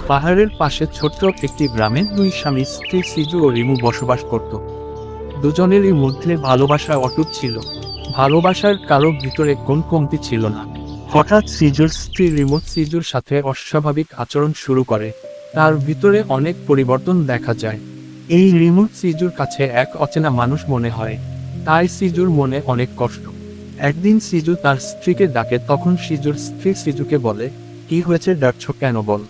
পাহাড়ের পাশে ছোট্ট একটি গ্রামে দুই স্বামী স্ত্রী সিজু ও রিমু বসবাস করত। দুজনেরই মধ্যে ভালোবাসা অটুট ছিল। ভালোবাসার কারো ভিতরে কোন কমতি ছিল না। হঠাৎ সিজুর স্ত্রী রিমু সিজুর সাথে অস্বাভাবিক আচরণ শুরু করে। তার ভিতরে অনেক পরিবর্তন দেখা যায়। এই রিমু সিজুর কাছে এক অচেনা মানুষ মনে হয়। তাই সিজুর মনে অনেক কষ্ট। একদিন সিজু তার স্ত্রীকে ডাকে, তখন সিজুর স্ত্রী সিজুকে বলে, কি হয়েছে, ডাকছো কেন, বল।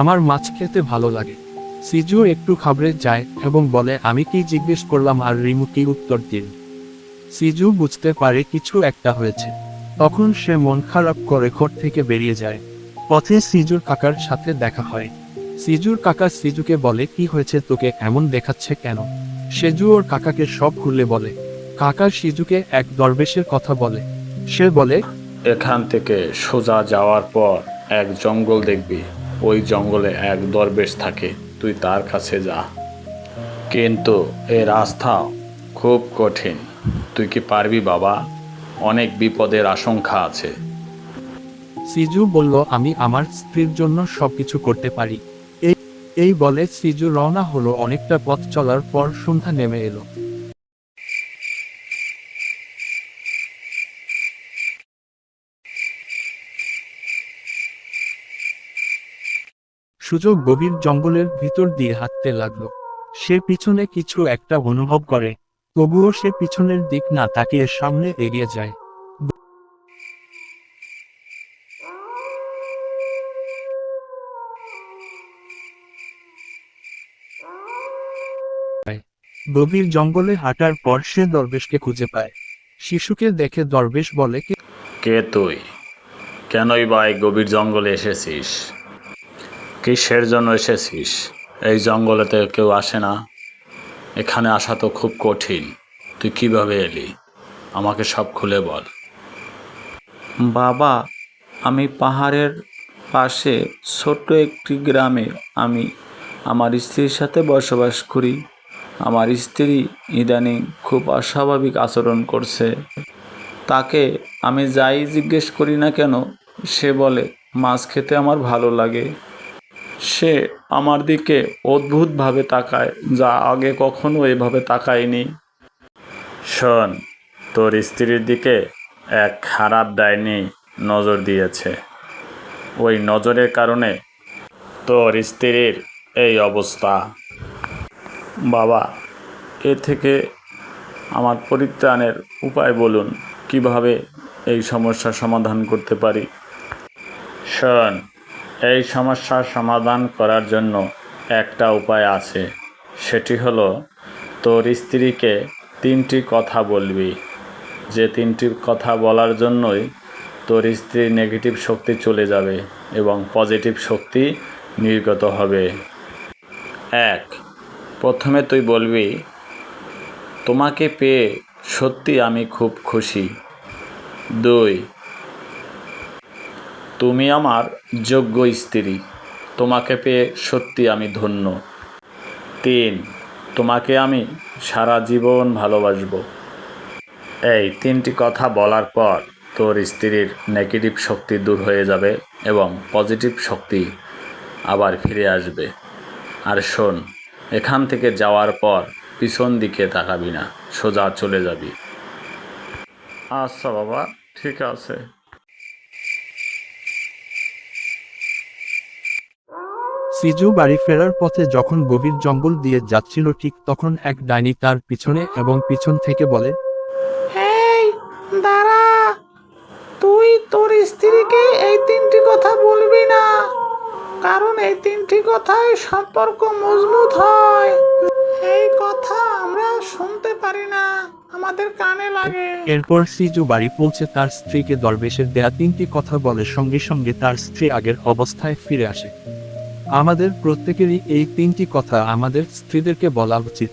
আমার মাছ খেতে ভালো লাগে। সিজু একটু ঘাবড়ে যায় এবং বলে, আমি কি জিজ্ঞেস করলাম আর রিমু কি উত্তর দিল। সিজু বুঝতে পারে কিছু একটা হয়েছে। তখন সে মন খারাপ করে ঘর থেকে বেরিয়ে যায়। পথে সিজুর কাকার সাথে দেখা হয়। সিজুর কাকা সিজুকে বলে, কি হয়েছে, তোকে এমন দেখাচ্ছে কেন। সেজু ওর কাকাকে সব খুলে বলে। কাকা সিজুকে এক দরবেশের কথা বলে। সে বলে, এখান থেকে সোজা যাওয়ার পর এক জঙ্গল দেখবি। ওই জঙ্গলে এক দরবেশ থাকে, তুই তার কাছে যা। কিন্তু এই রাস্তা খুব কঠিন। তুই কি পারবি বাবা? অনেক বিপদের আশঙ্কা আছে। সিজু বলল, আমি আমার স্ত্রীর জন্য সবকিছু করতে পারি। এই এই বলে সিজু রওনা হলো। অনেকটা পথ চলার পর সন্ধ্যা নেমে এলো। সুযোগ গভীর জঙ্গলের ভিতর দিয়ে হাঁটতে লাগলো। সে পিছনে কিছু একটা অনুভব করে, তবুও সে পিছনের দিক না তাকিয়ে সামনে এগিয়ে যায়। গভীর জঙ্গলে হাঁটার পর সে দরবেশকে খুঁজে পায়। শিশুকে দেখে দরবেশ বলে, কে তুই? কেনই বা এই গভীর জঙ্গলে এসেছিস? কিসের জন্য এসেছিস? এই জঙ্গলেতে কেউ আসে না। এখানে আসা তো খুব কঠিন। তুই কিভাবে এলি? আমাকে সব খুলে বল। বাবা, আমি পাহাড়ের পাশে ছোট্ট একটি গ্রামে আমি আমার স্ত্রীর সাথে বসবাস করি। আমার স্ত্রী ইদানিং খুব অস্বাভাবিক আচরণ করছে। তাকে আমি যাই জিজ্ঞেস করি না কেন, সে বলে মাছ খেতে আমার ভালো লাগে। সে আমার দিকে অদ্ভুতভাবে তাকায়, যা আগে কখনো এভাবে তাকায়নি। শোন, তোর স্ত্রীর দিকে এক খারাপ ডাইনি নজর দিয়েছে। ওই নজরের কারণে তোর স্ত্রীর এই অবস্থা। বাবা, এ থেকে আমার পরিত্রাণের উপায় বলুন। কিভাবে এই সমস্যার সমাধান করতে পারি? শোন, এই সমস্যার সমাধান করার জন্য একটা উপায় আছে। সেটি হলো, তোর স্ত্রীকে 3টি কথা বলবি। যে 3টি কথা বলার জন্যই তোর স্ত্রীর নেগেটিভ শক্তি চলে যাবে এবং পজিটিভ শক্তি নির্গত হবে। 1, প্রথমে তুই বলবি, তোমাকে পেয়ে সত্যি আমি খুব খুশি। 2, তুমি আমার যোগ্য স্ত্রী। তোমাকে পেয়ে সত্যি আমি ধন্য। 3, তোমাকে আমি সারা জীবন ভালোবাসবো। এই 3টি কথা বলার পর তোর স্ত্রীর নেগেটিভ শক্তি দূর হয়ে যাবে এবং পজিটিভ শক্তি আবার ফিরে আসবে। আর শোন, এখান থেকে যাওয়ার পর পিছন দিকে তাকাবি না, সোজা চলে যাবি। আচ্ছা বাবা, ঠিক আছে। সিজু বাড়ি ফেরার পথে যখন গভীর জঙ্গল দিয়ে যাচ্ছিল, ঠিক তখন এক ডাইনি তার পিছনে এবং পিছন থেকে বলে, এই দাঁড়া, তুই তোর স্ত্রীকে এই 3টি কথা বলবি না, কারণ এই 3টি কথায় সম্পর্ক মজবুত হয়। এই কথা আমরা শুনতে পারি না, আমাদের কানে লাগে। এরপর সিজু বাড়ি পৌঁছে তার স্ত্রীকে দরবেশের দেয়া 3টি কথা বলে। সঙ্গে সঙ্গে তার স্ত্রী আগের অবস্থায় ফিরে আসে। আমাদের প্রত্যেকেরই এই 3টি কথা আমাদের স্ত্রীদেরকে বলা উচিত।